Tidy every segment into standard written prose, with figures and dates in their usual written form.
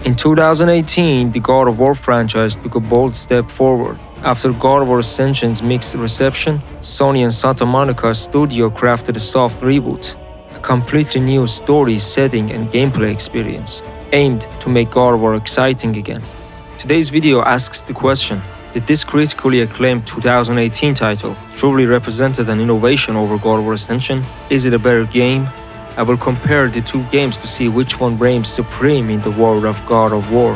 In 2018, the God of War franchise took a bold step forward. After God of War Ascension's mixed reception, Sony and Santa Monica Studio crafted a soft reboot, a completely new story, setting, and gameplay experience, aimed to make God of War exciting again. Today's video asks the question, did this critically acclaimed 2018 title truly represented an innovation over God of War Ascension? Is it a better game? I will compare the two games to see which one reigns supreme in the world of God of War.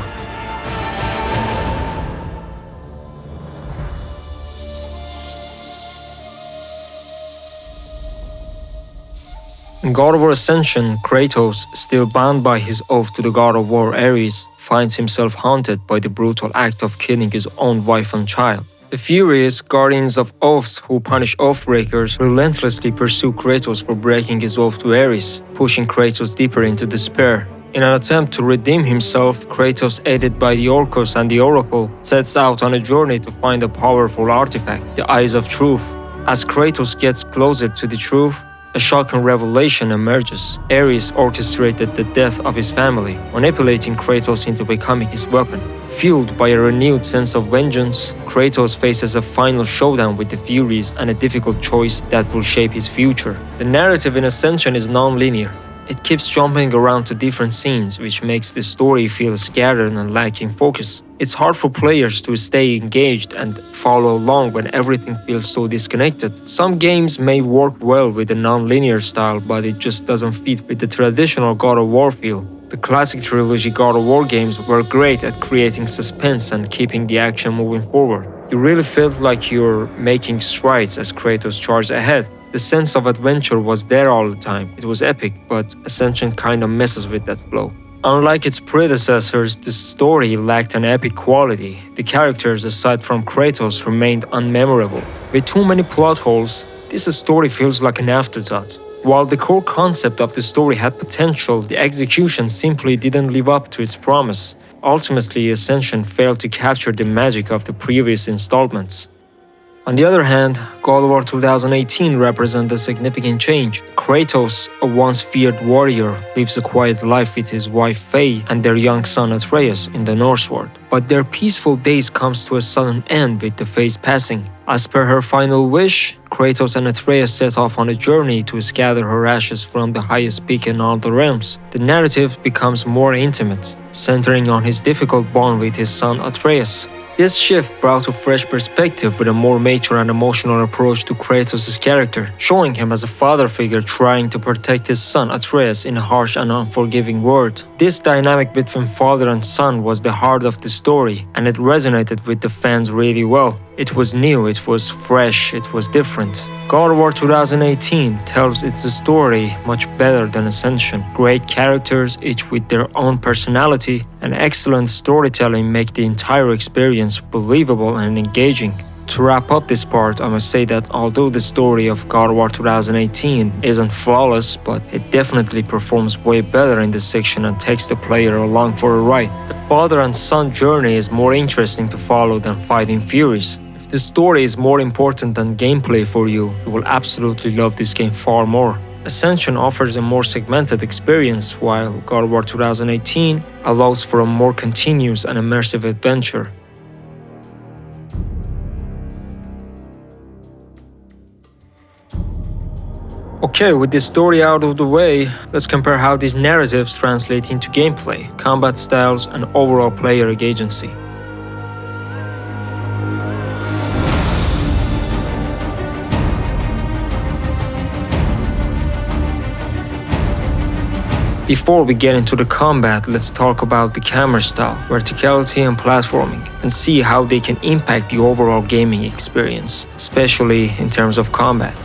In God of War Ascension, Kratos, still bound by his oath to the God of War Ares, finds himself haunted by the brutal act of killing his own wife and child. The furious guardians of oaths who punish oathbreakers relentlessly pursue Kratos for breaking his oath to Ares, pushing Kratos deeper into despair. In an attempt to redeem himself, Kratos, aided by the Orcus and the Oracle, sets out on a journey to find a powerful artifact, the Eyes of Truth. As Kratos gets closer to the truth, a shocking revelation emerges. Ares orchestrated the death of his family, manipulating Kratos into becoming his weapon. Fueled by a renewed sense of vengeance, Kratos faces a final showdown with the Furies and a difficult choice that will shape his future. The narrative in Ascension is non-linear. It keeps jumping around to different scenes, which makes the story feel scattered and lacking focus. It's hard for players to stay engaged and follow along when everything feels so disconnected. Some games may work well with a non-linear style, but it just doesn't fit with the traditional God of War feel. The classic trilogy God of War games were great at creating suspense and keeping the action moving forward. You really felt like you're making strides as Kratos charged ahead. The sense of adventure was there all the time. It was epic, but Ascension kinda messes with that flow. Unlike its predecessors, the story lacked an epic quality. The characters, aside from Kratos, remained unmemorable. With too many plot holes, this story feels like an afterthought. While the core concept of the story had potential, the execution simply didn't live up to its promise. Ultimately, Ascension failed to capture the magic of the previous installments. On the other hand, God of War 2018 represents a significant change. Kratos, a once feared warrior, lives a quiet life with his wife Faye and their young son Atreus in the Norse world. But their peaceful days comes to a sudden end with the Faye's passing. As per her final wish, Kratos and Atreus set off on a journey to scatter her ashes from the highest peak in all the realms. The narrative becomes more intimate, centering on his difficult bond with his son Atreus. This shift brought a fresh perspective with a more mature and emotional approach to Kratos' character, showing him as a father figure trying to protect his son Atreus in a harsh and unforgiving world. This dynamic between father and son was the heart of the story, and it resonated with the fans really well. It was new, it was fresh, it was different. God of War 2018 tells its story much better than Ascension. Great characters, each with their own personality, and excellent storytelling make the entire experience believable and engaging. To wrap up this part, I must say that although the story of God of War 2018 isn't flawless, but it definitely performs way better in this section and takes the player along for a ride. The father and son journey is more interesting to follow than fighting Furies. If the story is more important than gameplay for you, you will absolutely love this game far more. Ascension offers a more segmented experience, while God of War 2018 allows for a more continuous and immersive adventure. Okay, with this story out of the way, let's compare how these narratives translate into gameplay, combat styles, and overall player agency. Before we get into the combat, let's talk about the camera style, verticality, and platforming, and see how they can impact the overall gaming experience, especially in terms of combat.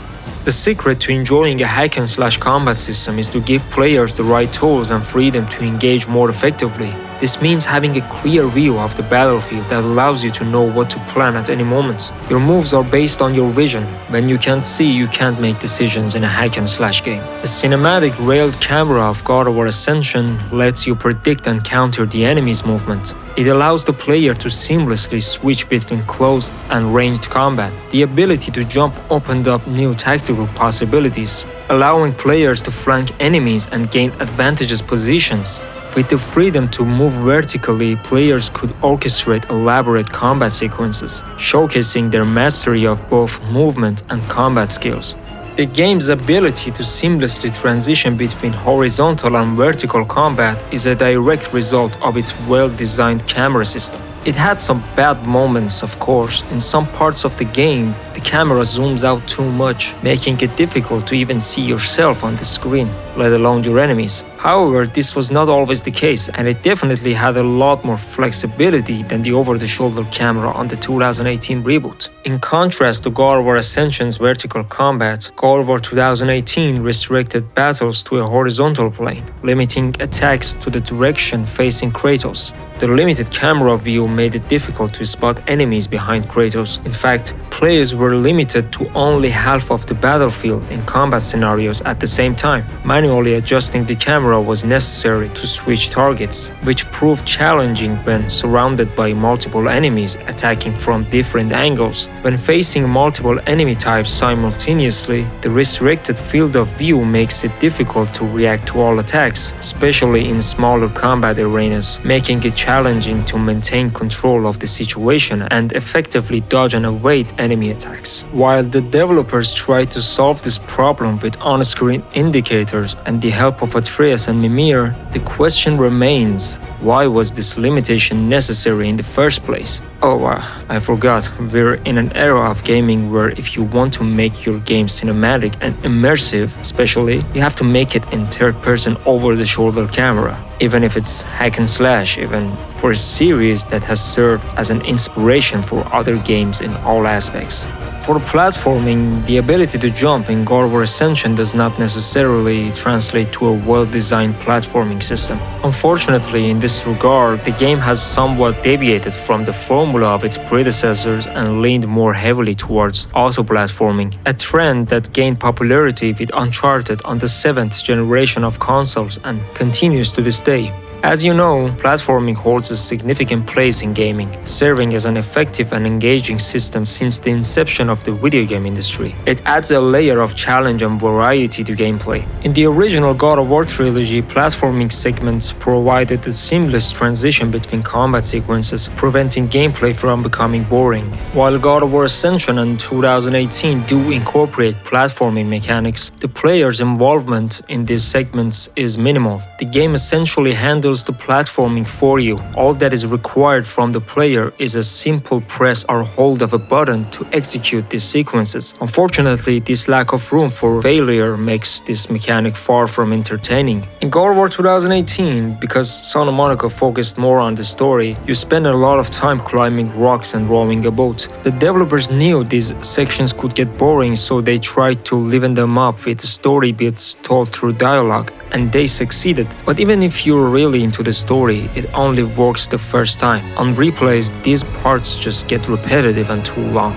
The secret to enjoying a hack-and-slash combat system is to give players the right tools and freedom to engage more effectively. This means having a clear view of the battlefield that allows you to know what to plan at any moment. Your moves are based on your vision. When you can't see, you can't make decisions in a hack-and-slash game. The cinematic railed camera of God of War Ascension lets you predict and counter the enemy's movement. It allows the player to seamlessly switch between close and ranged combat. The ability to jump opened up new tactical possibilities, allowing players to flank enemies and gain advantageous positions. With the freedom to move vertically, players could orchestrate elaborate combat sequences, showcasing their mastery of both movement and combat skills. The game's ability to seamlessly transition between horizontal and vertical combat is a direct result of its well-designed camera system. It had some bad moments, of course. In some parts of the game, the camera zooms out too much, making it difficult to even see yourself on the screen, let alone your enemies. However, this was not always the case, and it definitely had a lot more flexibility than the over-the-shoulder camera on the 2018 reboot. In contrast to God of War Ascension's vertical combat, God of War 2018 restricted battles to a horizontal plane, limiting attacks to the direction facing Kratos. The limited camera view made it difficult to spot enemies behind Kratos. In fact, players were limited to only half of the battlefield in combat scenarios at the same time. Manually adjusting the camera was necessary to switch targets, which proved challenging when surrounded by multiple enemies attacking from different angles. When facing multiple enemy types simultaneously, the restricted field of view makes it difficult to react to all attacks, especially in smaller combat arenas, making it challenging to maintain control of the situation and effectively dodge and evade enemy attacks. While the developers tried to solve this problem with on-screen indicators and the help of Atreus and Mimir, the question remains, why was this limitation necessary in the first place? I forgot, we're in an era of gaming where if you want to make your game cinematic and immersive, especially, you have to make it in third-person over-the-shoulder camera. Even if it's hack and slash, even for a series that has served as an inspiration for other games in all aspects. For platforming, the ability to jump in God of War Ascension does not necessarily translate to a well-designed platforming system. Unfortunately, in this regard, the game has somewhat deviated from the formula of its predecessors and leaned more heavily towards auto-platforming, a trend that gained popularity with Uncharted on the 7th generation of consoles and continues to this day. As you know, platforming holds a significant place in gaming, serving as an effective and engaging system since the inception of the video game industry. It adds a layer of challenge and variety to gameplay. In the original God of War trilogy, platforming segments provided a seamless transition between combat sequences, preventing gameplay from becoming boring. While God of War Ascension and 2018 do incorporate platforming mechanics, the player's involvement in these segments is minimal. The game essentially handles the platforming for you. All that is required from the player is a simple press or hold of a button to execute these sequences. Unfortunately, this lack of room for failure makes this mechanic far from entertaining. In God of War 2018, because Santa Monica focused more on the story, you spend a lot of time climbing rocks and rowing a boat. The developers knew these sections could get boring, so they tried to liven them up with story bits told through dialogue, and they succeeded. But even if you're really into the story, it only works the first time. On replays, these parts just get repetitive and too long.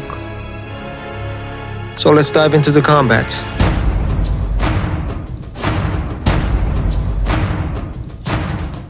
So let's dive into the combat.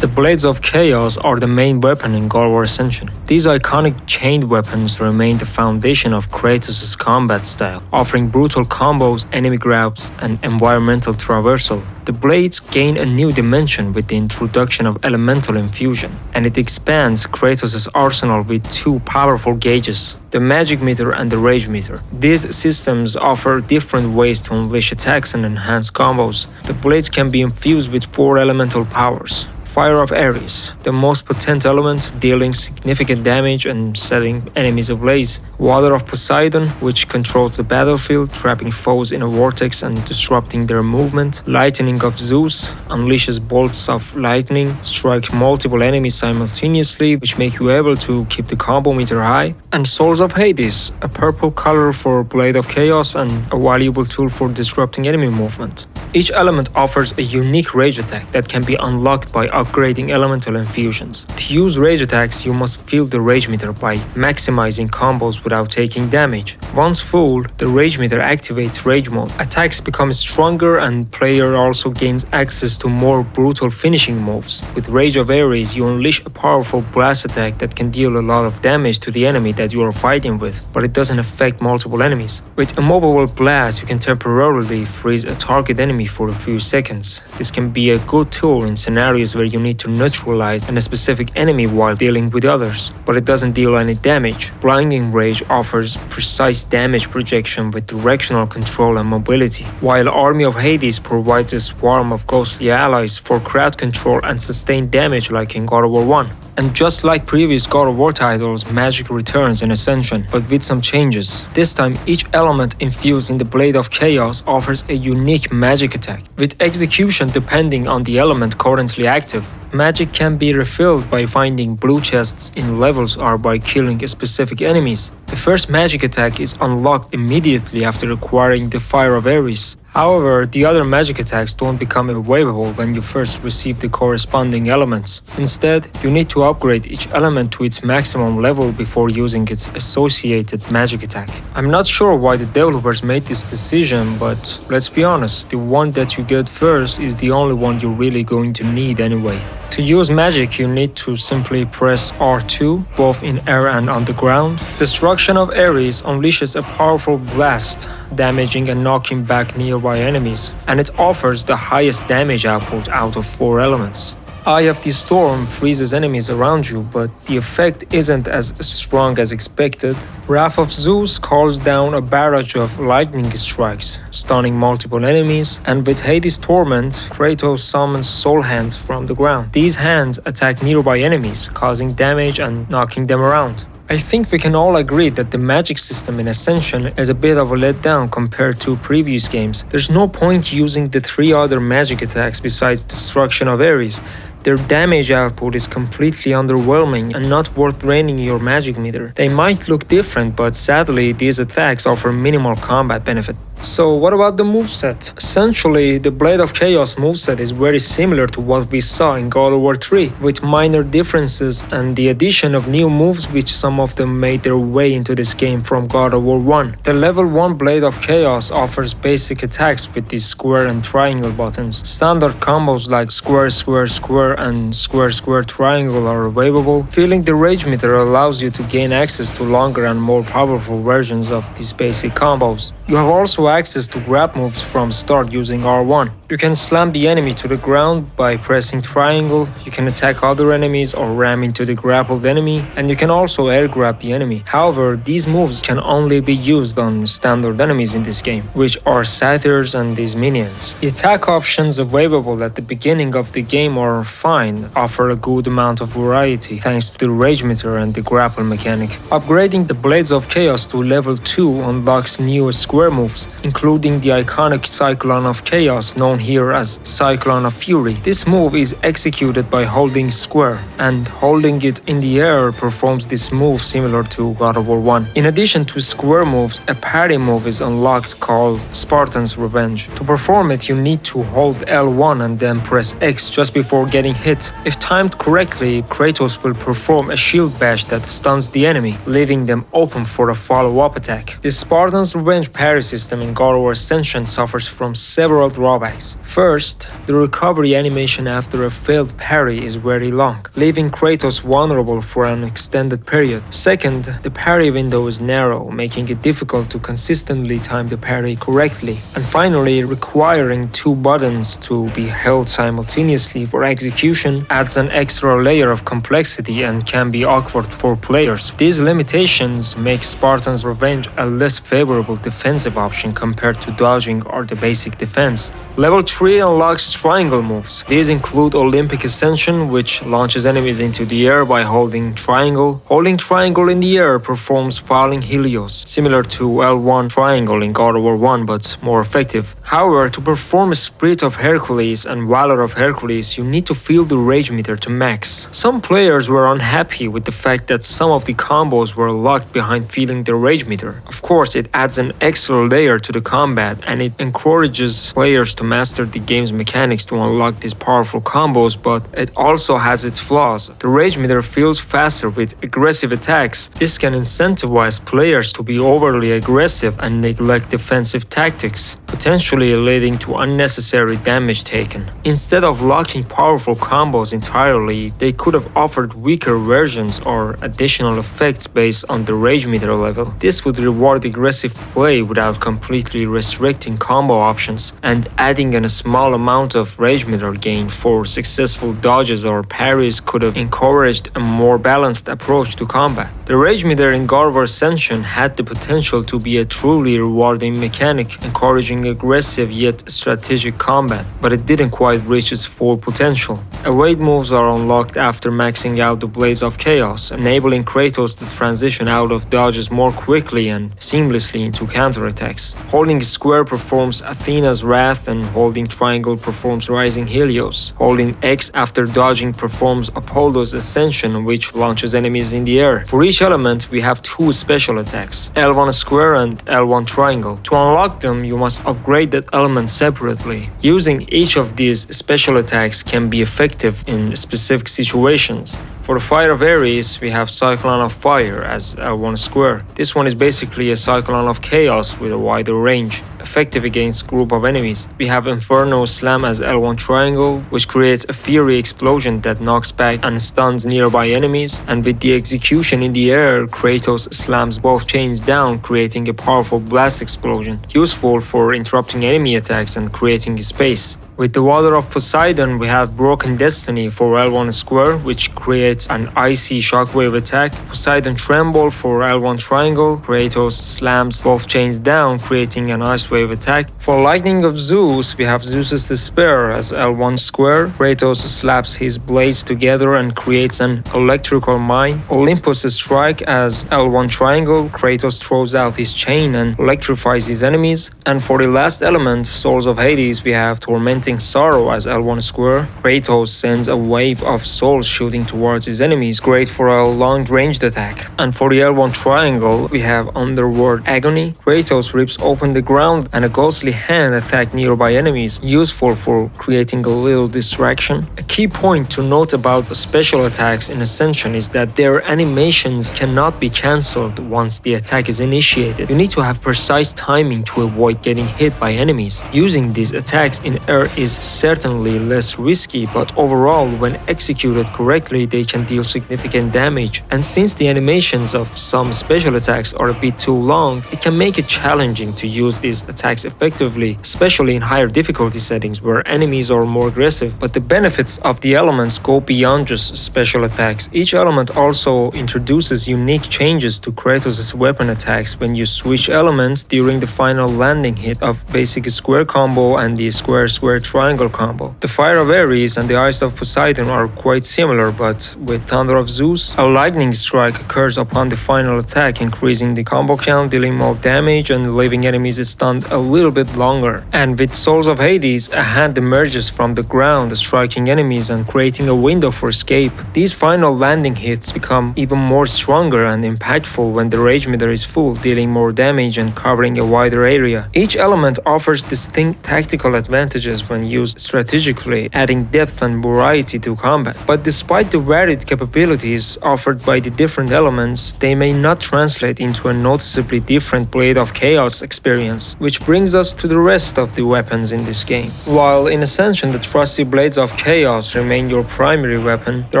The Blades of Chaos are the main weapon in God of War Ascension. These iconic chained weapons remain the foundation of Kratos' combat style, offering brutal combos, enemy grabs, and environmental traversal. The blades gain a new dimension with the introduction of elemental infusion, and it expands Kratos' arsenal with two powerful gauges, the magic meter and the rage meter. These systems offer different ways to unleash attacks and enhance combos. The blades can be infused with 4 elemental powers. Fire of Atreus, the most potent element, dealing significant damage and setting enemies ablaze. Water of Poseidon, which controls the battlefield, trapping foes in a vortex and disrupting their movement. Lightning of Zeus unleashes bolts of lightning, strike multiple enemies simultaneously, which make you able to keep the combo meter high. And Swords of Hades, a purple color for Blade of Chaos and a valuable tool for disrupting enemy movement. Each element offers a unique rage attack that can be unlocked by upgrading elemental infusions. To use rage attacks, you must fill the rage meter by maximizing combos without taking damage. Once full, the rage meter activates rage mode. Attacks become stronger and player also gains access to more brutal finishing moves. With Rage of Ares, you unleash a powerful blast attack that can deal a lot of damage to the enemy that you are fighting with, but it doesn't affect multiple enemies. With Immovable Blast, you can temporarily freeze a target enemy enemy for a few seconds. This can be a good tool in scenarios where you need to neutralize a specific enemy while dealing with others, but it doesn't deal any damage. Blinding Rage offers precise damage projection with directional control and mobility, while Army of Hades provides a swarm of ghostly allies for crowd control and sustained damage like in God of War 1. And just like previous God of War titles, magic returns in Ascension, but with some changes. This time, each element infused in the Blade of Chaos offers a unique magic attack, with execution depending on the element currently active. Magic can be refilled by finding blue chests in levels or by killing specific enemies. The first magic attack is unlocked immediately after acquiring the Fire of Ares. However, the other magic attacks don't become available when you first receive the corresponding elements. Instead, you need to upgrade each element to its maximum level before using its associated magic attack. I'm not sure why the developers made this decision, but let's be honest, the one that you get first is the only one you're really going to need anyway. To use magic, you need to simply press R2, both in air and on the ground. Destruction of Ares unleashes a powerful blast, damaging and knocking back nearby enemies, and it offers the highest damage output out of 4 elements. Eye of the Storm freezes enemies around you, but the effect isn't as strong as expected. Wrath of Zeus calls down a barrage of lightning strikes, stunning multiple enemies, and with Hades' Torment, Kratos summons soul hands from the ground. These hands attack nearby enemies, causing damage and knocking them around. I think we can all agree that the magic system in Ascension is a bit of a letdown compared to previous games. There's no point using the 3 other magic attacks besides Destruction of Ares. Their damage output is completely underwhelming and not worth draining your magic meter. They might look different, but sadly these attacks offer minimal combat benefit. So what about the moveset? Essentially, the Blade of Chaos moveset is very similar to what we saw in God of War 3, with minor differences and the addition of new moves, which some of them made their way into this game from God of War 1. The level 1 Blade of Chaos offers basic attacks with the square and triangle buttons. Standard combos like square square square and square square triangle are available. Filling the rage meter allows you to gain access to longer and more powerful versions of these basic combos. You have also access to grab moves from start using R1. You can slam the enemy to the ground by pressing triangle, you can attack other enemies or ram into the grappled enemy, and you can also air grab the enemy. However, these moves can only be used on standard enemies in this game, which are satyrs and these minions. The attack options available at the beginning of the game are fine, offer a good amount of variety thanks to the rage meter and the grapple mechanic. Upgrading the Blades of Chaos to level 2 unlocks new square moves, including the iconic Cyclone of Chaos known here as Cyclone of Fury. This move is executed by holding square, and holding it in the air performs this move similar to God of War 1. In addition to square moves, a parry move is unlocked called Spartan's Revenge. To perform it, you need to hold L1 and then press X just before getting hit. If timed correctly, Kratos will perform a shield bash that stuns the enemy, leaving them open for a follow-up attack. The Spartan's Revenge parry system in God of War Ascension suffers from several drawbacks. First, the recovery animation after a failed parry is very long, leaving Kratos vulnerable for an extended period. Second, the parry window is narrow, making it difficult to consistently time the parry correctly. And finally, requiring 2 buttons to be held simultaneously for execution adds an extra layer of complexity and can be awkward for players. These limitations make Spartan's Revenge a less favorable defensive option compared to dodging or the basic defense. Level 3 unlocks triangle moves. These include Olympic Ascension, which launches enemies into the air by holding triangle. Holding triangle in the air performs Falling Helios, similar to L1 triangle in God of War 1 but more effective. However, to perform a Spirit of Hercules and Valor of Hercules, you need to fill the rage meter to max. Some players were unhappy with the fact that some of the combos were locked behind filling the rage meter. Of course, it adds an extra layer to the combat and it encourages players to master the game's mechanics to unlock these powerful combos, but it also has its flaws. The rage meter feels faster with aggressive attacks. This can incentivize players to be overly aggressive and neglect defensive tactics, potentially leading to unnecessary damage taken. Instead of locking powerful combos entirely, they could have offered weaker versions or additional effects based on the rage meter level. This would reward aggressive play without completely restricting combo options and adding healing and a small amount of rage meter gained for successful dodges or parries could have encouraged a more balanced approach to combat. The rage meter in God of War Ascension had the potential to be a truly rewarding mechanic, encouraging aggressive yet strategic combat, but it didn't quite reach its full potential. Evade moves are unlocked after maxing out the Blades of Chaos, enabling Kratos to transition out of dodges more quickly and seamlessly into counterattacks. Holding square performs Athena's Wrath and holding triangle performs Rising Helios. Holding X after dodging performs Apollo's Ascension, which launches enemies in the air. For each element, we have two special attacks, L1 square and L1 triangle. To unlock them, you must upgrade that element separately. Using each of these special attacks can be effective in specific situations. For the Fire of Ares, we have Cyclone of Fire as L1 square. This one is basically a Cyclone of Chaos with a wider range, effective against group of enemies. We have Inferno Slam as L1 triangle, which creates a Fury explosion that knocks back and stuns nearby enemies. And with the execution in the air, Kratos slams both chains down, creating a powerful blast explosion, useful for interrupting enemy attacks and creating space. With the Water of Poseidon, we have Broken Destiny for L1 square, which creates an icy shockwave attack. Poseidon Tremble for L1 triangle. Kratos slams both chains down, creating an ice wave attack. For Lightning of Zeus, we have Zeus's Despair as L1 square. Kratos slaps his blades together and creates an electrical mine. Olympus' Strike as L1 triangle. Kratos throws out his chain and electrifies his enemies. And for the last element, Souls of Hades, we have Tormenting Sorrow as L1 square. Kratos sends a wave of souls shooting towards his enemies, great for a long-ranged attack. And for the L1 triangle, we have Underworld Agony. Kratos rips open the ground and a ghostly hand attack nearby enemies, useful for creating a little distraction. A key point to note about special attacks in Ascension is that their animations cannot be cancelled once the attack is initiated. You need to have precise timing to avoid getting hit by enemies. Using these attacks in air is certainly less risky, but overall, when executed correctly, they can deal significant damage. And since the animations of some special attacks are a bit too long, it can make it challenging to use these attacks effectively, especially in higher difficulty settings where enemies are more aggressive. But the benefits of the elements go beyond just special attacks. Each element also introduces unique changes to Kratos' weapon attacks when you switch elements during the final landing hit of basic square combo and the square-square triangle combo. The Fire of Ares and the Ice of Poseidon are quite similar, but with Thunder of Zeus, a lightning strike occurs upon the final attack, increasing the combo count, dealing more damage and leaving enemies stunned a little bit longer. And with Souls of Hades, a hand emerges from the ground, striking enemies and creating a window for escape. These final landing hits become even more stronger and impactful when the rage meter is full, dealing more damage and covering a wider area. Each element offers distinct tactical advantages when used strategically, adding depth and variety to combat. But despite the varied capabilities offered by the different elements, they may not translate into a noticeably different Blade of Chaos experience, which brings us to the rest of the weapons in this game. While in Ascension the trusty Blades of Chaos remain your primary weapon, there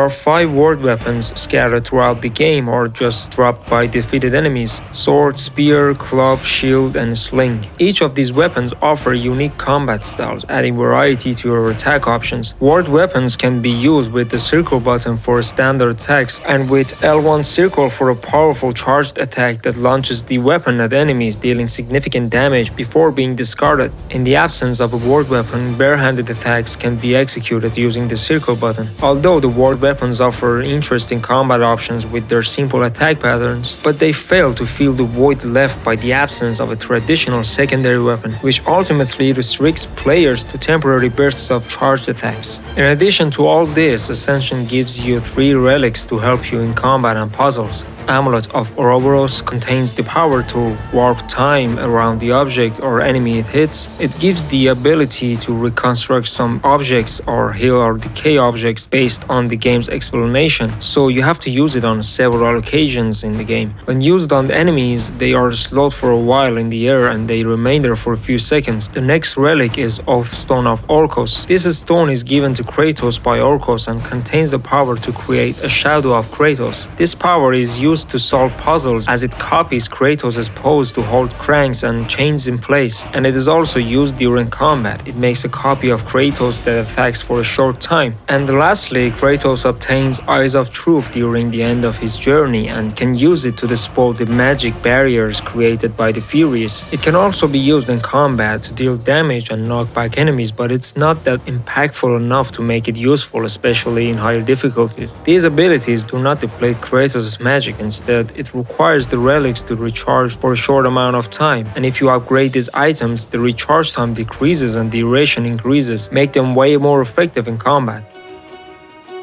are 5 ward weapons scattered throughout the game or just dropped by defeated enemies: sword, spear, club, shield, and sling. Each of these weapons offer unique combat styles, adding variety to your attack options. Ward weapons can be used with the circle button for standard attacks and with L1 circle for a powerful charged attack that launches the weapon at enemies, dealing significant damage before being discarded. In the absence of a ward weapon, barehanded attacks can be executed using the circle button. Although the ward weapons offer interesting combat options with their simple attack patterns, but they fail to fill the void left by the absence of a traditional secondary weapon, which ultimately restricts players to temporary bursts of charged attacks. In addition to all this, Ascension gives you 3 relics to help you in combat and puzzles. Amulet of Ouroboros contains the power to warp time around the object or enemy it hits. It gives the ability to reconstruct some objects or heal or decay objects based on the game's explanation, so you have to use it on several occasions in the game. When used on enemies, they are slowed for a while in the air and they remain there for a few seconds. The next relic is Oathstone of Orcos. This stone is given to Kratos by Orcos and contains the power to create a shadow of Kratos. This power is used used to solve puzzles as it copies Kratos' pose to hold cranks and chains in place, and it is also used during combat. It makes a copy of Kratos that attacks for a short time. And lastly, Kratos obtains Eyes of Truth during the end of his journey and can use it to dispel the magic barriers created by the Furies. It can also be used in combat to deal damage and knock back enemies, but it's not that impactful enough to make it useful, especially in higher difficulties. These abilities do not deplete Kratos' magic. Instead, it requires the relics to recharge for a short amount of time, and if you upgrade these items, the recharge time decreases and duration increases, make them way more effective in combat.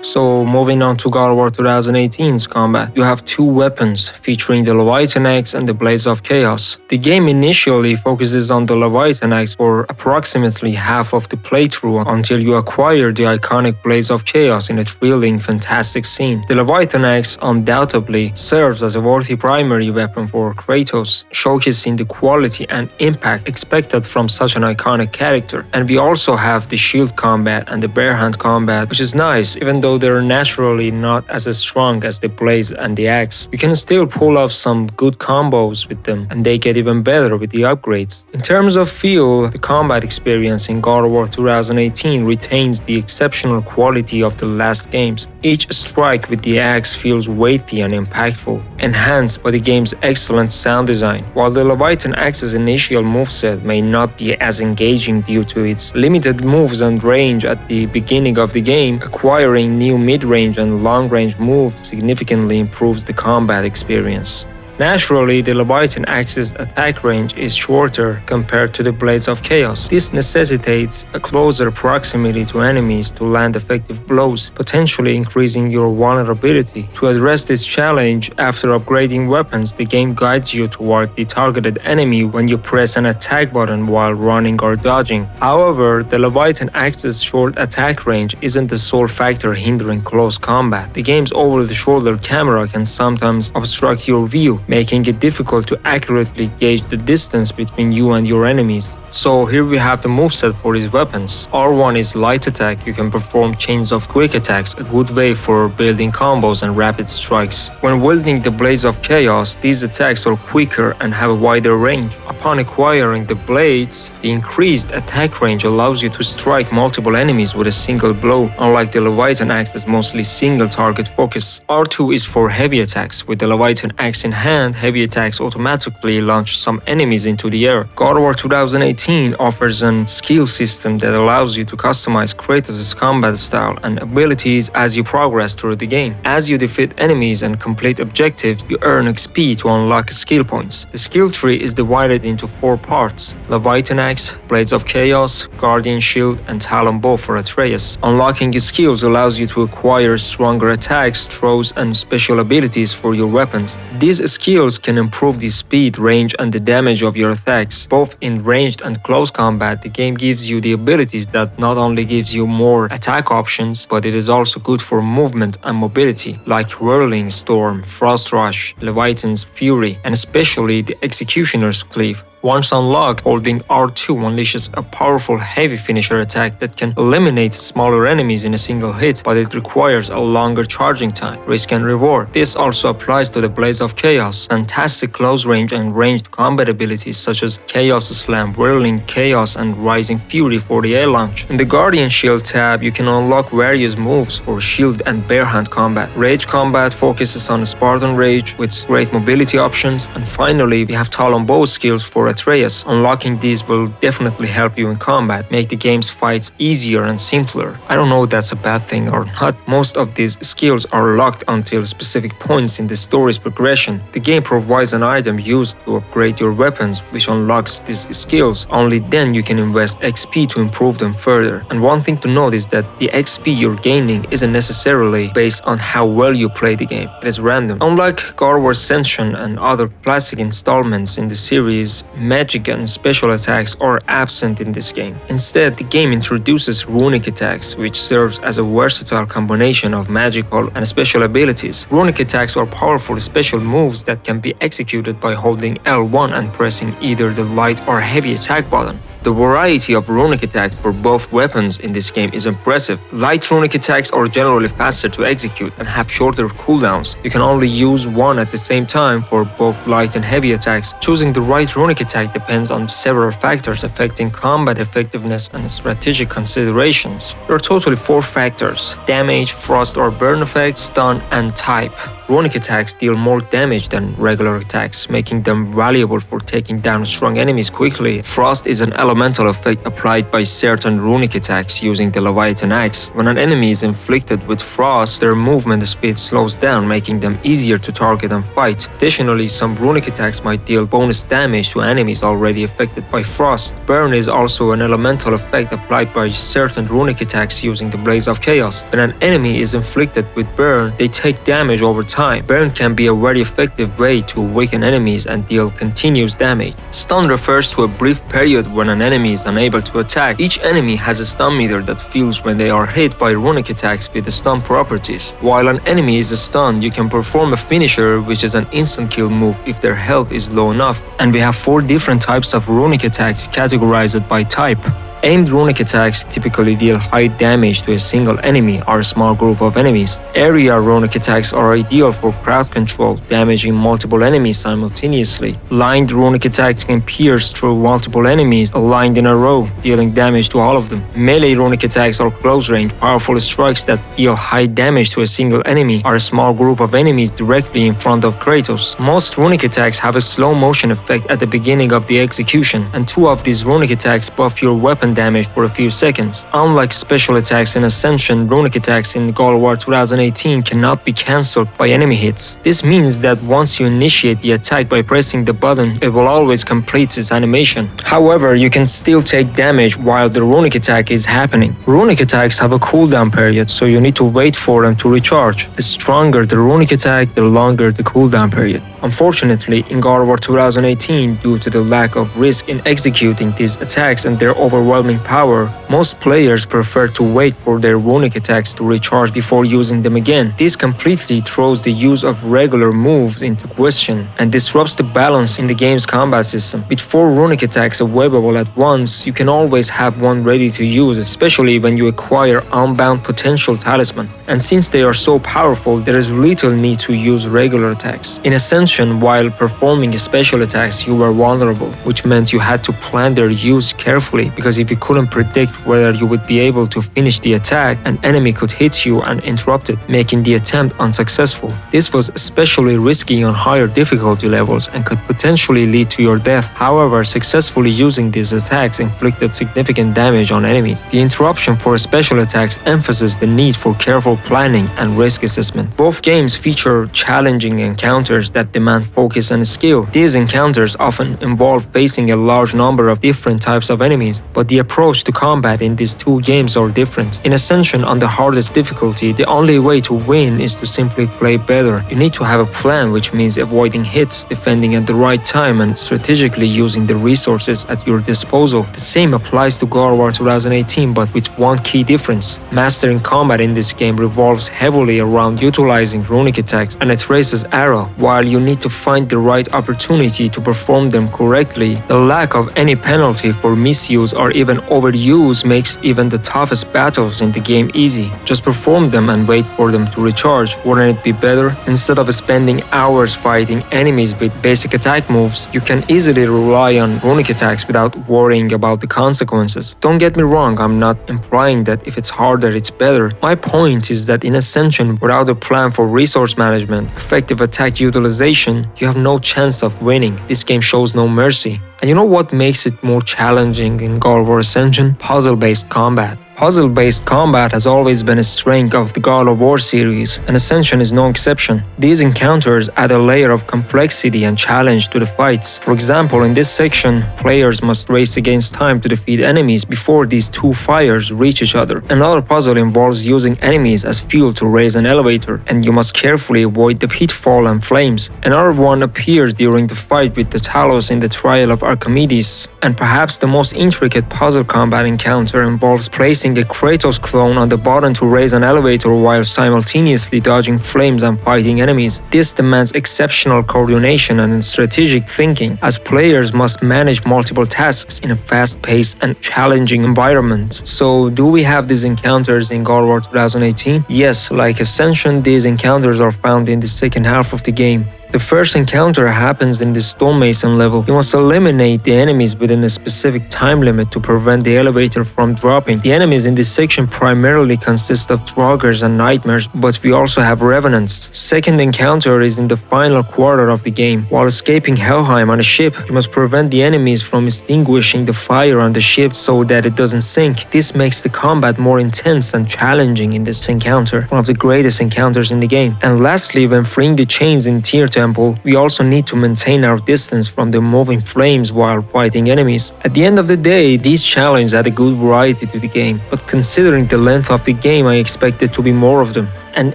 So, moving on to God of War 2018's combat, you have two weapons featuring the Leviathan Axe and the Blades of Chaos. The game initially focuses on the Leviathan Axe for approximately half of the playthrough until you acquire the iconic Blades of Chaos in a thrilling, fantastic scene. The Leviathan Axe undoubtedly serves as a worthy primary weapon for Kratos, showcasing the quality and impact expected from such an iconic character. And we also have the shield combat and the barehand combat, which is nice, even though they're naturally not as strong as the blades and the axe. You can still pull off some good combos with them, and they get even better with the upgrades. In terms of feel, the combat experience in God of War 2018 retains the exceptional quality of the last games. Each strike with the axe feels weighty and impactful, enhanced by the game's excellent sound design. While the Leviathan Axe's initial moveset may not be as engaging due to its limited moves and range at the beginning of the game, acquiring new mid-range and long-range moves significantly improves the combat experience. Naturally, the Leviathan Axe's attack range is shorter compared to the Blades of Chaos. This necessitates a closer proximity to enemies to land effective blows, potentially increasing your vulnerability. To address this challenge, after upgrading weapons, the game guides you toward the targeted enemy when you press an attack button while running or dodging. However, the Leviathan Axe's short attack range isn't the sole factor hindering close combat. The game's over-the-shoulder camera can sometimes obstruct your view, making it difficult to accurately gauge the distance between you and your enemies. So here we have the moveset for these weapons. R1 is light attack. You can perform chains of quick attacks, a good way for building combos and rapid strikes. When wielding the Blades of Chaos, these attacks are quicker and have a wider range. Upon acquiring the blades, the increased attack range allows you to strike multiple enemies with a single blow, unlike the Leviathan Axe that's mostly single target focus. R2 is for heavy attacks. With the Leviathan Axe in hand, heavy attacks automatically launch some enemies into the air. God of War 2018 offers a skill system that allows you to customize Kratos' combat style and abilities as you progress through the game. As you defeat enemies and complete objectives, you earn XP to unlock skill points. The skill tree is divided into 4 parts: Leviathan Axe, Blades of Chaos, Guardian Shield, and Talon Bow for Atreus. Unlocking your skills allows you to acquire stronger attacks, throws, and special abilities for your weapons. These skills can improve the speed, range, and the damage of your attacks. Both in ranged and close combat, the game gives you the abilities that not only gives you more attack options, but it is also good for movement and mobility, like Whirling Storm, Frost Rush, Leviathan's Fury, and especially the Executioner's Cleave. Once unlocked, holding R2 unleashes a powerful heavy finisher attack that can eliminate smaller enemies in a single hit, but it requires a longer charging time. Risk and reward. This also applies to the Blades of Chaos. Fantastic close range and ranged combat abilities such as Chaos Slam, Whirling Chaos, and Rising Fury for the air launch. In the Guardian Shield tab, you can unlock various moves for shield and barehand combat. Rage combat focuses on Spartan Rage with great mobility options, and finally we have Talon Bow skills for Atreus. Unlocking these will definitely help you in combat, make the game's fights easier and simpler. I don't know if that's a bad thing or not. Most of these skills are locked until specific points in the story's progression. The game provides an item used to upgrade your weapons, which unlocks these skills. Only then you can invest XP to improve them further. And one thing to note is that the XP you're gaining isn't necessarily based on how well you play the game. It is random. Unlike God of War Ascension and other classic installments in the series, magic and special attacks are absent in this game. Instead, the game introduces runic attacks, which serves as a versatile combination of magical and special abilities. Runic attacks are powerful special moves that can be executed by holding L1 and pressing either the light or heavy attack button. The variety of runic attacks for both weapons in this game is impressive. Light runic attacks are generally faster to execute and have shorter cooldowns. You can only use one at the same time for both light and heavy attacks. Choosing the right runic attack depends on several factors affecting combat effectiveness and strategic considerations. There are totally 4 factors: damage, frost or burn effect, stun, and type. Runic attacks deal more damage than regular attacks, making them valuable for taking down strong enemies quickly. Frost is an elemental effect applied by certain runic attacks using the Leviathan Axe. When an enemy is inflicted with frost, their movement speed slows down, making them easier to target and fight. Additionally, some runic attacks might deal bonus damage to enemies already affected by frost. Burn is also an elemental effect applied by certain runic attacks using the Blaze of Chaos. When an enemy is inflicted with burn, they take damage over time. Burn can be a very effective way to weaken enemies and deal continuous damage. Stun refers to a brief period when an enemy is unable to attack. Each enemy has a stun meter that fills when they are hit by runic attacks with the stun properties. While an enemy is stunned, you can perform a finisher, which is an instant kill move if their health is low enough. And we have 4 different types of runic attacks categorized by type. Aimed runic attacks typically deal high damage to a single enemy or a small group of enemies. Area runic attacks are ideal for crowd control, damaging multiple enemies simultaneously. Lined runic attacks can pierce through multiple enemies aligned in a row, dealing damage to all of them. Melee runic attacks are close-range, powerful strikes that deal high damage to a single enemy or a small group of enemies directly in front of Kratos. Most runic attacks have a slow motion effect at the beginning of the execution, and 2 of these runic attacks buff your weapon damage for a few seconds. Unlike special attacks in Ascension, runic attacks in God of War 2018 cannot be cancelled by enemy hits. This means that once you initiate the attack by pressing the button, it will always complete its animation. However, you can still take damage while the runic attack is happening. Runic attacks have a cooldown period, so you need to wait for them to recharge. The stronger the runic attack, the longer the cooldown period. Unfortunately, in God of War 2018, due to the lack of risk in executing these attacks and their overwhelming power, most players prefer to wait for their runic attacks to recharge before using them again. This completely throws the use of regular moves into question and disrupts the balance in the game's combat system. With 4 runic attacks available at once, you can always have one ready to use, especially when you acquire Unbound Potential Talisman. And since they are so powerful, there is little need to use regular attacks. In Ascension, while performing special attacks, you were vulnerable, which meant you had to plan their use carefully, because if you couldn't predict whether you would be able to finish the attack, an enemy could hit you and interrupt it, making the attempt unsuccessful. This was especially risky on higher difficulty levels and could potentially lead to your death. However, successfully using these attacks inflicted significant damage on enemies. The interruption for special attacks emphasizes the need for careful planning and risk assessment. Both games feature challenging encounters that demand focus and skill. These encounters often involve facing a large number of different types of enemies, but the approach to combat in these 2 games are different. In Ascension, on the hardest difficulty, the only way to win is to simply play better. You need to have a plan, which means avoiding hits, defending at the right time, and strategically using the resources at your disposal. The same applies to God of War 2018, but with one key difference. Mastering combat in this game revolves heavily around utilizing runic attacks and Atreus' arrow. While you need to find the right opportunity to perform them correctly, the lack of any penalty for misuse or even overuse makes even the toughest battles in the game easy. Just perform them and wait for them to recharge. Wouldn't it be better? Instead of spending hours fighting enemies with basic attack moves, you can easily rely on runic attacks without worrying about the consequences. Don't get me wrong, I'm not implying that if it's harder it's better. My point is that in Ascension, without a plan for resource management, effective attack utilization, you have no chance of winning. This game shows no mercy. And you know what makes it more challenging in God of War Ascension? Puzzle-based combat. Puzzle-based combat has always been a strength of the God of War series, and Ascension is no exception. These encounters add a layer of complexity and challenge to the fights. For example, in this section, players must race against time to defeat enemies before these 2 fires reach each other. Another puzzle involves using enemies as fuel to raise an elevator, and you must carefully avoid the pitfall and flames. Another one appears during the fight with the Talos in the Trial of Archimedes, and perhaps the most intricate puzzle combat encounter involves placing pressing a Kratos clone on the button to raise an elevator while simultaneously dodging flames and fighting enemies. This demands exceptional coordination and strategic thinking, as players must manage multiple tasks in a fast-paced and challenging environment. So, do we have these encounters in God of War 2018? Yes, like Ascension, these encounters are found in the second half of the game. The first encounter happens in the stonemason level. You must eliminate the enemies within a specific time limit to prevent the elevator from dropping. The enemies in this section primarily consist of Draugrs and Nightmares, but we also have Revenants. Second encounter is in the final quarter of the game. While escaping Helheim on a ship, you must prevent the enemies from extinguishing the fire on the ship so that it doesn't sink. This makes the combat more intense and challenging in this encounter, one of the greatest encounters in the game. And lastly, when freeing the chains in Tier Temple, we also need to maintain our distance from the moving flames while fighting enemies. At the end of the day, these challenges add a good variety to the game, but considering the length of the game, I expected to be more of them. And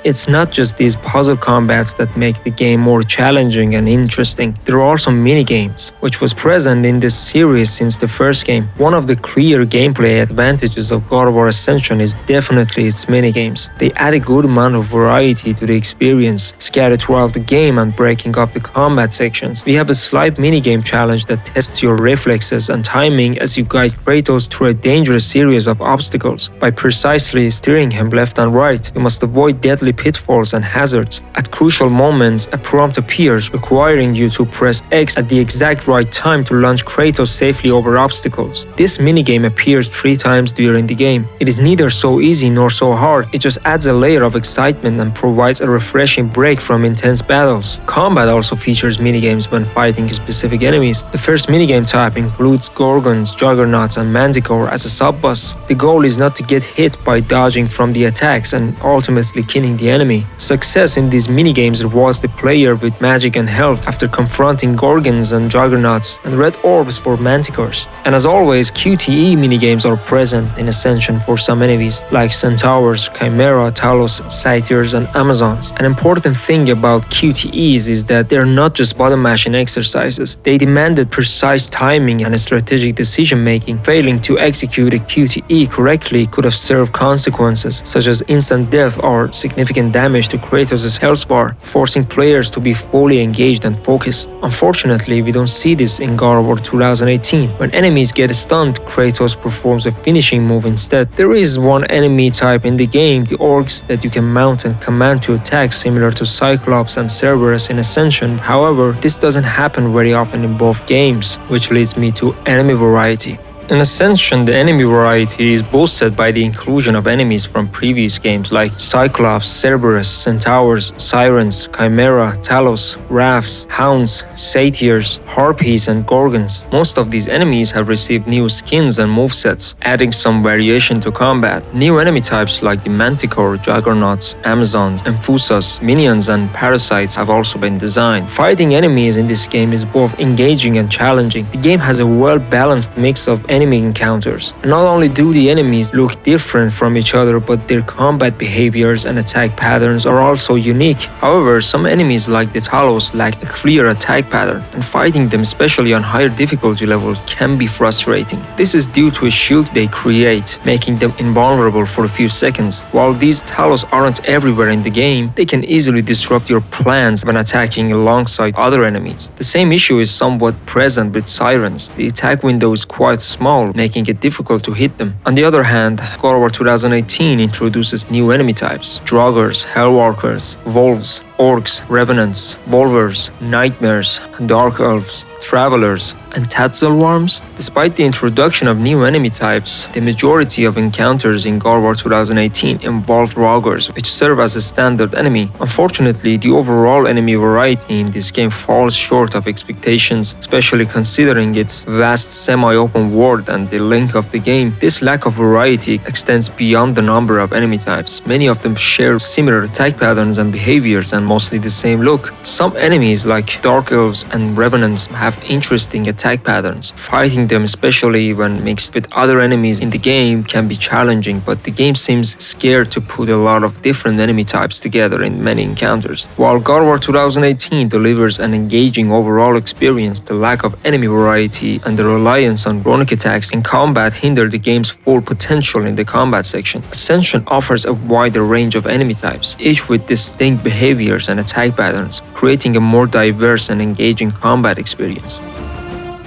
it's not just these puzzle combats that make the game more challenging and interesting. There are also minigames, which was present in this series since the first game. One of the clear gameplay advantages of God of War Ascension is definitely its minigames. They add a good amount of variety to the experience, scattered throughout the game and breaking up the combat sections. We have a slight minigame challenge that tests your reflexes and timing as you guide Kratos through a dangerous series of obstacles. By precisely steering him left and right, you must avoid deadly pitfalls and hazards. At crucial moments, a prompt appears requiring you to press X at the exact right time to launch Kratos safely over obstacles. This minigame appears 3 times during the game. It is neither so easy nor so hard, it just adds a layer of excitement and provides a refreshing break from intense battles. Combat also features minigames when fighting specific enemies. The first minigame type includes Gorgons, Juggernauts and Manticore as a sub-boss. The goal is not to get hit by dodging from the attacks and ultimately killing the enemy. Success in these minigames rewards the player with magic and health after confronting Gorgons and Juggernauts, and red orbs for Manticores. And as always, QTE minigames are present in Ascension for some enemies, like Centaurs, Chimera, Talos, Satyrs and Amazons. An important thing about QTEs is that they're not just button mashing exercises. They demanded precise timing and strategic decision making. Failing to execute a QTE correctly could have served consequences, such as instant death or significant damage to Kratos' health bar, forcing players to be fully engaged and focused. Unfortunately, we don't see this in God of War 2018. When enemies get stunned, Kratos performs a finishing move instead. There is one enemy type in the game, the Orcs, that you can mount and command to attack, similar to Cyclops and Cerberus in Ascension. However, this doesn't happen very often in both games, which leads me to enemy variety. In Ascension, the enemy variety is boosted by the inclusion of enemies from previous games like Cyclops, Cerberus, Centaurs, Sirens, Chimera, Talos, Rafts, Hounds, Satyrs, Harpies and Gorgons. Most of these enemies have received new skins and movesets, adding some variation to combat. New enemy types like the Manticore, Juggernauts, Amazons, Enfusas, Minions and Parasites have also been designed. Fighting enemies in this game is both engaging and challenging. The game has a well-balanced mix of enemy encounters. Not only do the enemies look different from each other, but their combat behaviors and attack patterns are also unique. However, some enemies like the Talos lack a clear attack pattern, and fighting them, especially on higher difficulty levels, can be frustrating. This is due to a shield they create, making them invulnerable for a few seconds. While these Talos aren't everywhere in the game, they can easily disrupt your plans when attacking alongside other enemies. The same issue is somewhat present with Sirens. The attack window is quite small, making it difficult to hit them. On the other hand, God of War 2018 introduces new enemy types: Draugrs, Hellwalkers, Wolves, Orcs, Revenants, Wolvers, Nightmares, Dark Elves, Travelers, and Tatzelworms. Despite the introduction of new enemy types, the majority of encounters in God of War 2018 involve Draugrs, which serve as a standard enemy. Unfortunately, the overall enemy variety in this game falls short of expectations, especially considering its vast semi-open world and the length of the game. This lack of variety extends beyond the number of enemy types. Many of them share similar attack patterns and behaviors and mostly the same look. Some enemies like Dark Elves and Revenants have have interesting attack patterns. Fighting them, especially when mixed with other enemies in the game, can be challenging, but the game seems scared to put a lot of different enemy types together in many encounters. While God of War 2018 delivers an engaging overall experience, the lack of enemy variety and the reliance on runic attacks in combat hinder the game's full potential in the combat section. Ascension offers a wider range of enemy types, each with distinct behaviors and attack patterns, creating a more diverse and engaging combat experience.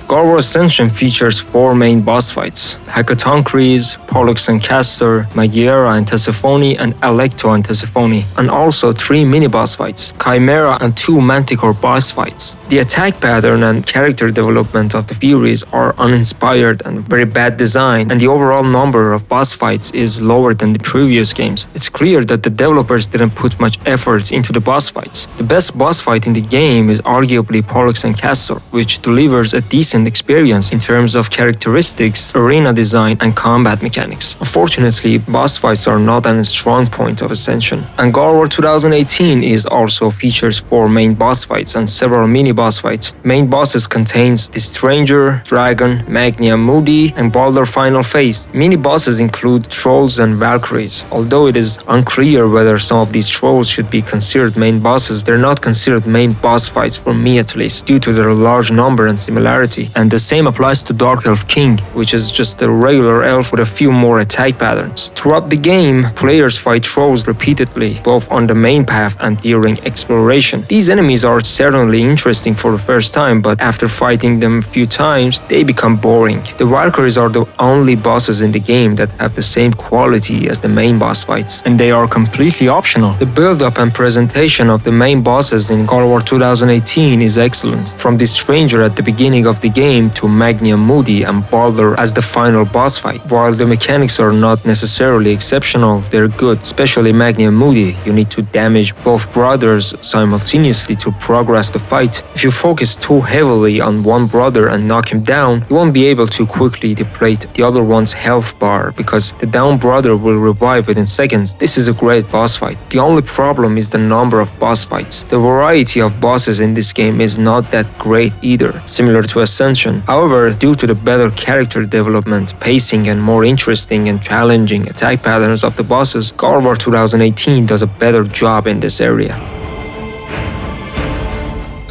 God of War Ascension features 4 main boss fights: Hecatoncres, Pollux and Castor, Magiera and Tesiphone, and Alecto and Tesiphone, and also 3 mini-boss fights, Chimera and 2 Manticore boss fights. The attack pattern and character development of the Furies are uninspired and very bad design, and the overall number of boss fights is lower than the previous games. It's clear that the developers didn't put much effort into the boss fights. The best boss fight in the game is arguably Pollux and Castor, which delivers a decent experience in terms of characteristics, arena design, and combat mechanics. Unfortunately, boss fights are not a strong point of Ascension. And God of War 2018 also features 4 main boss fights and several mini-boss fights. Main bosses contains the Stranger, Dragon, Magnia Moody, and Baldur Final Phase. Mini-bosses include Trolls and Valkyries. Although it is unclear whether some of these Trolls should be considered main bosses, they're not considered main boss fights for me at least, due to their large number and similarity. And the same applies to Dark Elf King, which is just a regular elf with a few more attack patterns. Throughout the game, players fight trolls repeatedly, both on the main path and during exploration. These enemies are certainly interesting for the first time, but after fighting them a few times, they become boring. The Valkyries are the only bosses in the game that have the same quality as the main boss fights, and they are completely optional. The build-up and presentation of the main bosses in God of War 2018 is excellent. From the Stranger at the beginning of the game to Magnia Moody and Baldur as the final boss fight. While the mechanics are not necessarily exceptional, they're good, especially Magnia Moody. You need to damage both brothers simultaneously to progress the fight. If you focus too heavily on one brother and knock him down, you won't be able to quickly deplete the other one's health bar because the down brother will revive within seconds. This is a great boss fight. The only problem is the number of boss fights. The variety of bosses in this game is not that great either, similar to Ascension. However, due to the better character development, pacing, and more interesting and challenging attack patterns of the bosses, God of War 2018 does a better job in this area.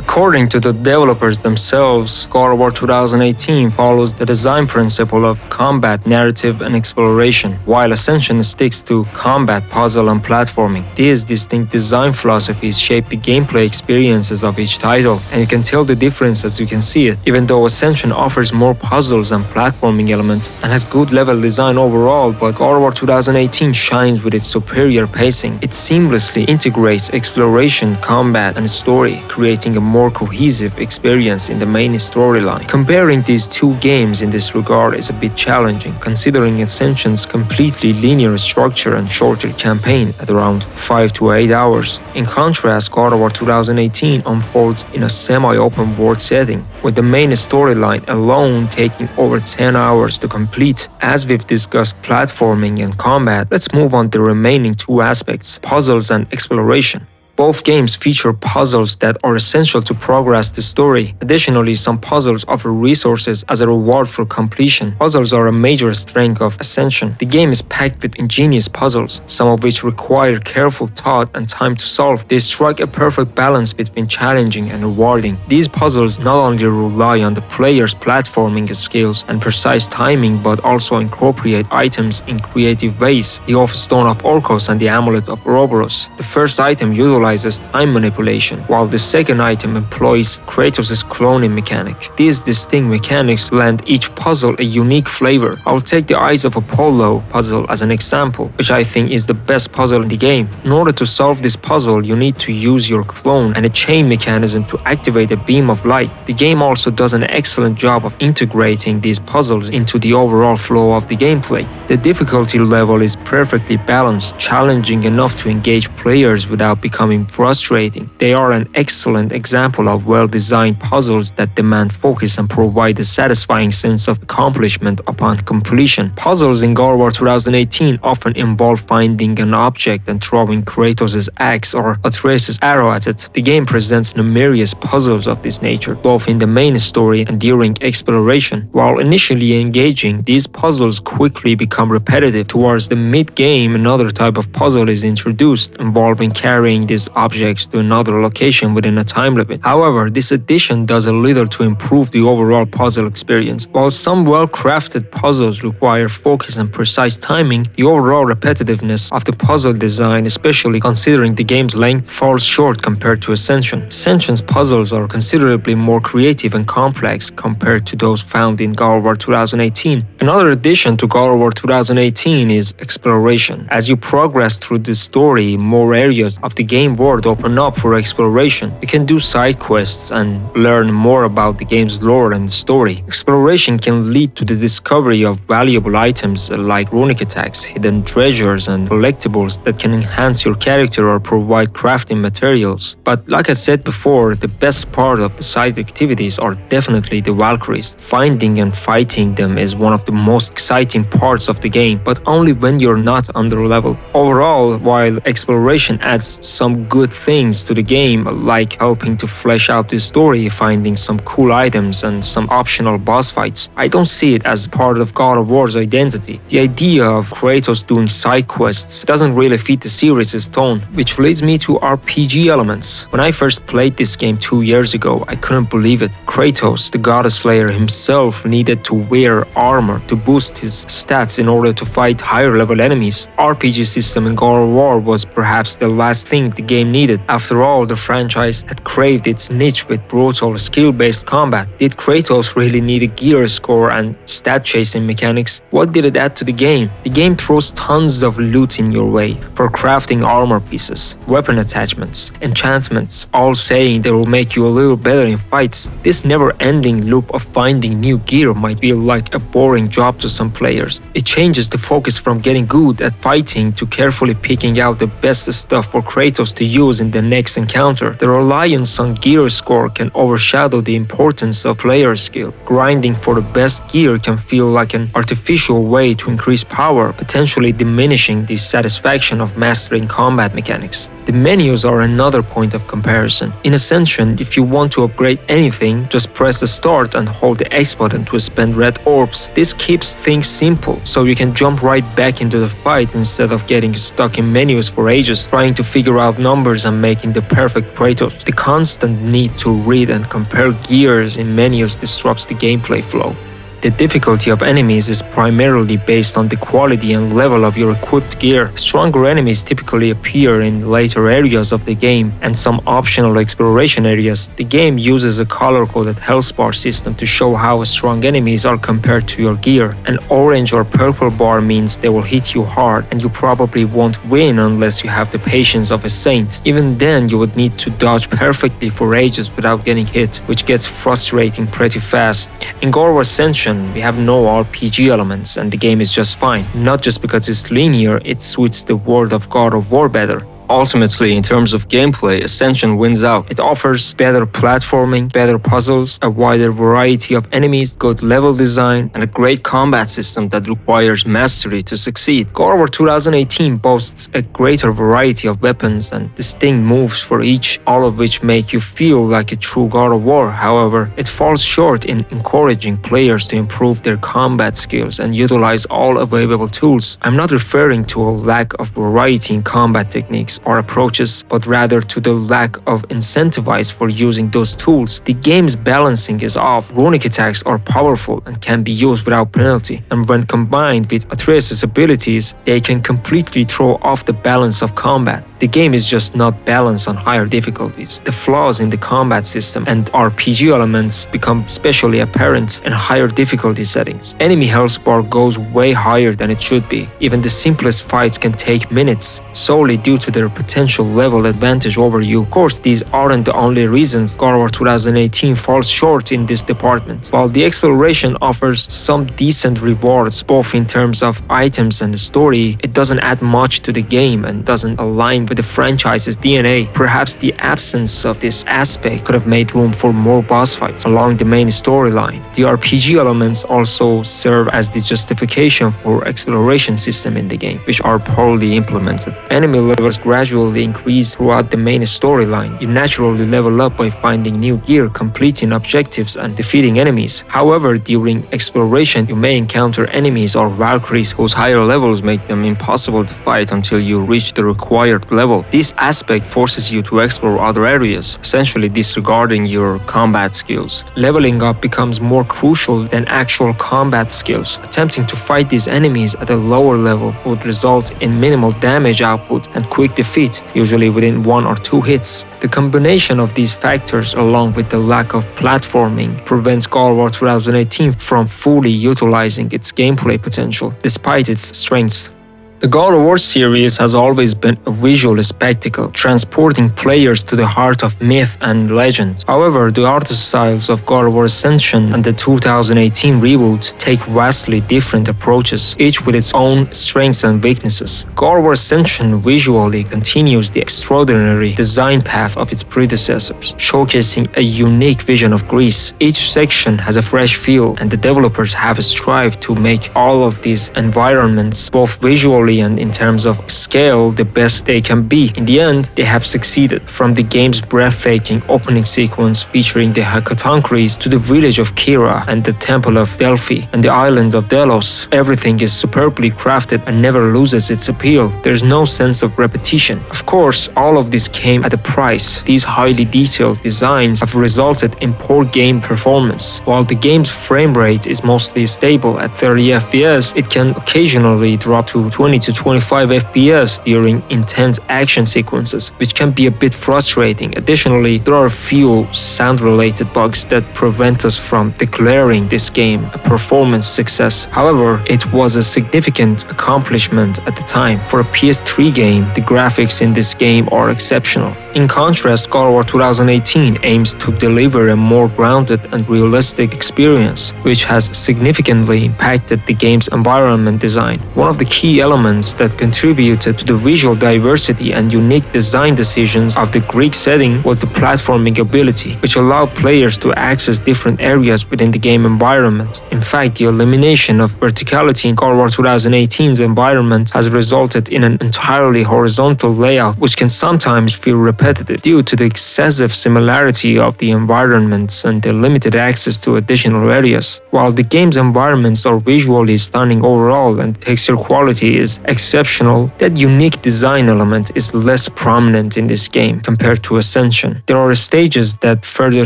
According to the developers themselves, God of War 2018 follows the design principle of combat, narrative, and exploration, while Ascension sticks to combat, puzzle, and platforming. These distinct design philosophies shape the gameplay experiences of each title, and you can tell the difference as you can see it. Even though Ascension offers more puzzles and platforming elements and has good level design overall, but God of War 2018 shines with its superior pacing. It seamlessly integrates exploration, combat, and story, creating a more cohesive experience in the main storyline. Comparing these two games in this regard is a bit challenging, considering Ascension's completely linear structure and shorter campaign at around 5 to 8 hours. In contrast, God of War 2018 unfolds in a semi-open world setting, with the main storyline alone taking over 10 hours to complete. As we've discussed platforming and combat, let's move on to the remaining 2 aspects, puzzles and exploration. Both games feature puzzles that are essential to progress the story. Additionally, some puzzles offer resources as a reward for completion. Puzzles are a major strength of Ascension. The game is packed with ingenious puzzles, some of which require careful thought and time to solve. They strike a perfect balance between challenging and rewarding. These puzzles not only rely on the player's platforming skills and precise timing, but also incorporate items in creative ways. The Oath Stone of Orcos and the Amulet of Ouroboros. The first item utilizes time manipulation, while the second item employs Kratos' cloning mechanic. These distinct mechanics lend each puzzle a unique flavor. I'll take the Eyes of Apollo puzzle as an example, which I think is the best puzzle in the game. In order to solve this puzzle, you need to use your clone and a chain mechanism to activate a beam of light. The game also does an excellent job of integrating these puzzles into the overall flow of the gameplay. The difficulty level is perfectly balanced, challenging enough to engage players without becoming extreme frustrating. They are an excellent example of well-designed puzzles that demand focus and provide a satisfying sense of accomplishment upon completion. Puzzles in God of War 2018 often involve finding an object and throwing Kratos' axe or Atreus' arrow at it. The game presents numerous puzzles of this nature, both in the main story and during exploration. While initially engaging, these puzzles quickly become repetitive. Towards the mid-game, another type of puzzle is introduced, involving carrying these objects to another location within a time limit. However, this addition does a little to improve the overall puzzle experience. While some well-crafted puzzles require focus and precise timing, the overall repetitiveness of the puzzle design, especially considering the game's length, falls short compared to Ascension. Ascension's puzzles are considerably more creative and complex compared to those found in God of War 2018. Another addition to God of War 2018 is exploration. As you progress through the story, more areas of the game world open up for exploration. You can do side quests and learn more about the game's lore and story. Exploration can lead to the discovery of valuable items like runic attacks, hidden treasures, and collectibles that can enhance your character or provide crafting materials. But like I said before, the best part of the side activities are definitely the Valkyries. Finding and fighting them is one of the most exciting parts of the game, but only when you're not under level. Overall, while exploration adds some good things to the game, like helping to flesh out the story, finding some cool items, and some optional boss fights, I don't see it as part of God of War's identity. The idea of Kratos doing side quests doesn't really fit the series' tone, which leads me to RPG elements. When I first played this game 2 years ago, I couldn't believe it. Kratos, the Goddess Slayer himself, needed to wear armor to boost his stats in order to fight higher level enemies. RPG system in God of War was perhaps the last thing the game needed. After all, the franchise had craved its niche with brutal skill-based combat. Did Kratos really need a gear score and stat chasing mechanics? What did it add to the game? The game throws tons of loot in your way for crafting armor pieces, weapon attachments, enchantments, all saying they will make you a little better in fights. This never-ending loop of finding new gear might feel like a boring job to some players. It changes the focus from getting good at fighting to carefully picking out the best stuff for Kratos to use in the next encounter. The reliance on gear score can overshadow the importance of player skill. Grinding for the best gear can feel like an artificial way to increase power, potentially diminishing the satisfaction of mastering combat mechanics. The menus are another point of comparison. In Ascension, if you want to upgrade anything, just press the start and hold the X button to spend red orbs. This keeps things simple, so you can jump right back into the fight instead of getting stuck in menus for ages, trying to figure out numbers and making the perfect Kratos. The constant need to read and compare gears in menus disrupts the gameplay flow. The difficulty of enemies is primarily based on the quality and level of your equipped gear. Stronger enemies typically appear in later areas of the game and some optional exploration areas. The game uses a color-coded health bar system to show how strong enemies are compared to your gear. An orange or purple bar means they will hit you hard, and you probably won't win unless you have the patience of a saint. Even then, you would need to dodge perfectly for ages without getting hit, which gets frustrating pretty fast. In God of War Ascension, we have no RPG elements and the game is just fine. Not just because it's linear, it suits the world of God of War better. Ultimately, in terms of gameplay, Ascension wins out. It offers better platforming, better puzzles, a wider variety of enemies, good level design, and a great combat system that requires mastery to succeed. God of War 2018 boasts a greater variety of weapons and distinct moves for each, all of which make you feel like a true God of War. However, it falls short in encouraging players to improve their combat skills and utilize all available tools. I'm not referring to a lack of variety in combat techniques or approaches, but rather to the lack of incentivize for using those tools. The game's balancing is off. Runic attacks are powerful and can be used without penalty, and when combined with Atreus' abilities, they can completely throw off the balance of combat. The game is just not balanced on higher difficulties. The flaws in the combat system and RPG elements become especially apparent in higher difficulty settings. Enemy health bar goes way higher than it should be. Even the simplest fights can take minutes, solely due to their clear potential level advantage over you. Of course, these aren't the only reasons God of War 2018 falls short in this department. While the exploration offers some decent rewards, both in terms of items and the story, it doesn't add much to the game and doesn't align with the franchise's DNA. Perhaps the absence of this aspect could have made room for more boss fights along the main storyline. The RPG elements also serve as the justification for exploration system in the game, which are poorly implemented. Enemy levels gradually increase throughout the main storyline. You naturally level up by finding new gear, completing objectives, and defeating enemies. However, during exploration, you may encounter enemies or Valkyries whose higher levels make them impossible to fight until you reach the required level. This aspect forces you to explore other areas, essentially disregarding your combat skills. Leveling up becomes more crucial than actual combat skills. Attempting to fight these enemies at a lower level would result in minimal damage output and quick defeat, usually within 1 or 2 hits. The combination of these factors, along with the lack of platforming, prevents God of War 2018 from fully utilizing its gameplay potential, despite its strengths. The God of War series has always been a visual spectacle, transporting players to the heart of myth and legend. However, the art styles of God of War Ascension and the 2018 reboot take vastly different approaches, each with its own strengths and weaknesses. God of War Ascension visually continues the extraordinary design path of its predecessors, showcasing a unique vision of Greece. Each section has a fresh feel, and the developers have strived to make all of these environments, both visually and in terms of scale, the best they can be. In the end, they have succeeded. From the game's breathtaking opening sequence featuring the Hecatoncres to the village of Kira and the Temple of Delphi and the island of Delos, everything is superbly crafted and never loses its appeal. There's no sense of repetition. Of course, all of this came at a price. These highly detailed designs have resulted in poor game performance. While the game's frame rate is mostly stable at 30 FPS, it can occasionally drop to 20 to 25 FPS during intense action sequences, which can be a bit frustrating. Additionally, there are a few sound-related bugs that prevent us from declaring this game a performance success. However, it was a significant accomplishment at the time. For a PS3 game, the graphics in this game are exceptional. In contrast, God of War 2018 aims to deliver a more grounded and realistic experience, which has significantly impacted the game's environment design. One of the key elements that contributed to the visual diversity and unique design decisions of the Greek setting was the platforming ability, which allowed players to access different areas within the game environment. In fact, the elimination of verticality in God of War 2018's environment has resulted in an entirely horizontal layout, which can sometimes feel repetitive due to the excessive similarity of the environments and the limited access to additional areas. While the game's environments are visually stunning overall and texture quality is exceptional, that unique design element is less prominent in this game compared to Ascension. There are stages that further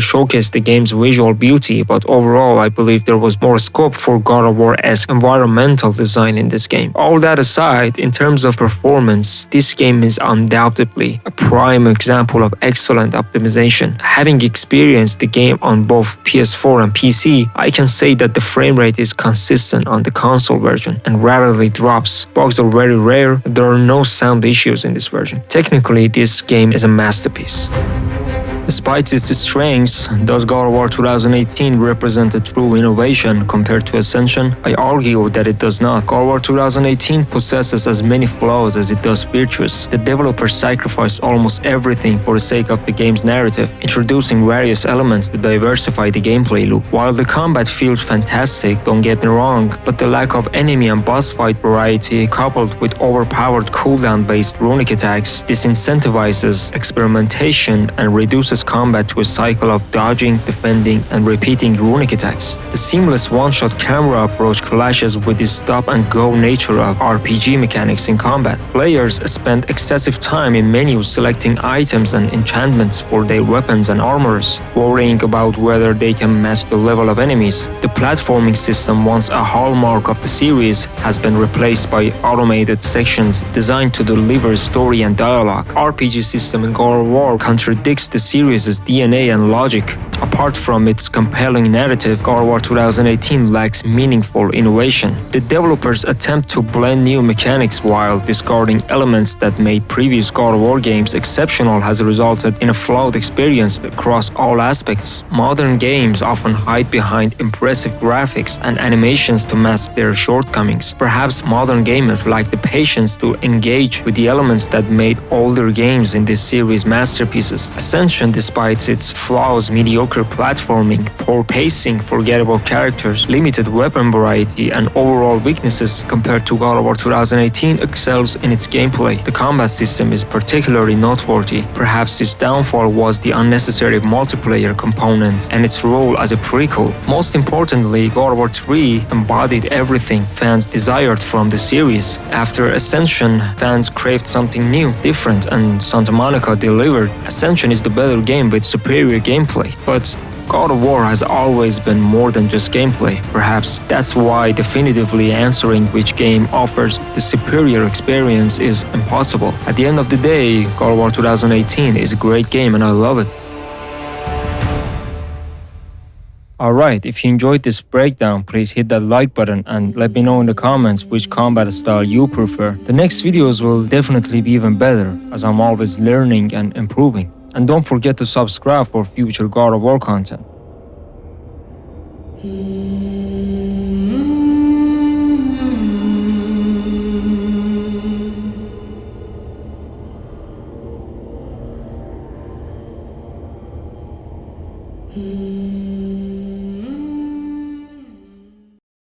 showcase the game's visual beauty, but overall I believe there was more scope for God of War-esque environmental design in this game. All that aside, in terms of performance, this game is undoubtedly a prime example of excellent optimization. Having experienced the game on both PS4 and PC, I can say that the frame rate is consistent on the console version and rarely drops. Bugs are very rare, there are no sound issues in this version. Technically, this game is a masterpiece. Despite its strengths, does God of War 2018 represent a true innovation compared to Ascension? I argue that it does not. God of War 2018 possesses as many flaws as it does virtues. The developers sacrificed almost everything for the sake of the game's narrative, introducing various elements to diversify the gameplay loop. While the combat feels fantastic, don't get me wrong, but the lack of enemy and boss fight variety coupled with overpowered cooldown-based runic attacks disincentivizes experimentation and reduces combat to a cycle of dodging, defending, and repeating runic attacks. The seamless one-shot camera approach clashes with the stop-and-go nature of RPG mechanics in combat. Players spend excessive time in menus selecting items and enchantments for their weapons and armors, worrying about whether they can match the level of enemies. The platforming system, once a hallmark of the series, has been replaced by automated sections designed to deliver story and dialogue. RPG system in God of War contradicts the series' DNA and logic. Apart from its compelling narrative, God of War 2018 lacks meaningful innovation. The developers attempt to blend new mechanics while discarding elements that made previous God of War games exceptional has resulted in a flawed experience across all aspects. Modern games often hide behind impressive graphics and animations to mask their shortcomings. Perhaps modern gamers lack the patience to engage with the elements that made older games in this series masterpieces. Ascension, despite its flaws, mediocre platforming, poor pacing, forgettable characters, limited weapon variety, and overall weaknesses compared to God of War 2018, excels in its gameplay. The combat system is particularly noteworthy. Perhaps its downfall was the unnecessary multiplayer component and its role as a prequel. Most importantly, God of War 3 embodied everything fans desired from the series. After Ascension, fans craved something new, different, and Santa Monica delivered. Ascension is the better game with superior gameplay, but God of War has always been more than just gameplay. Perhaps that's why definitively answering which game offers the superior experience is impossible. At the end of the day, God of War 2018 is a great game and I love it. Alright, if you enjoyed this breakdown, please hit that like button and let me know in the comments which combat style you prefer. The next videos will definitely be even better, as I'm always learning and improving. And don't forget to subscribe for future God of War content. Mm-hmm.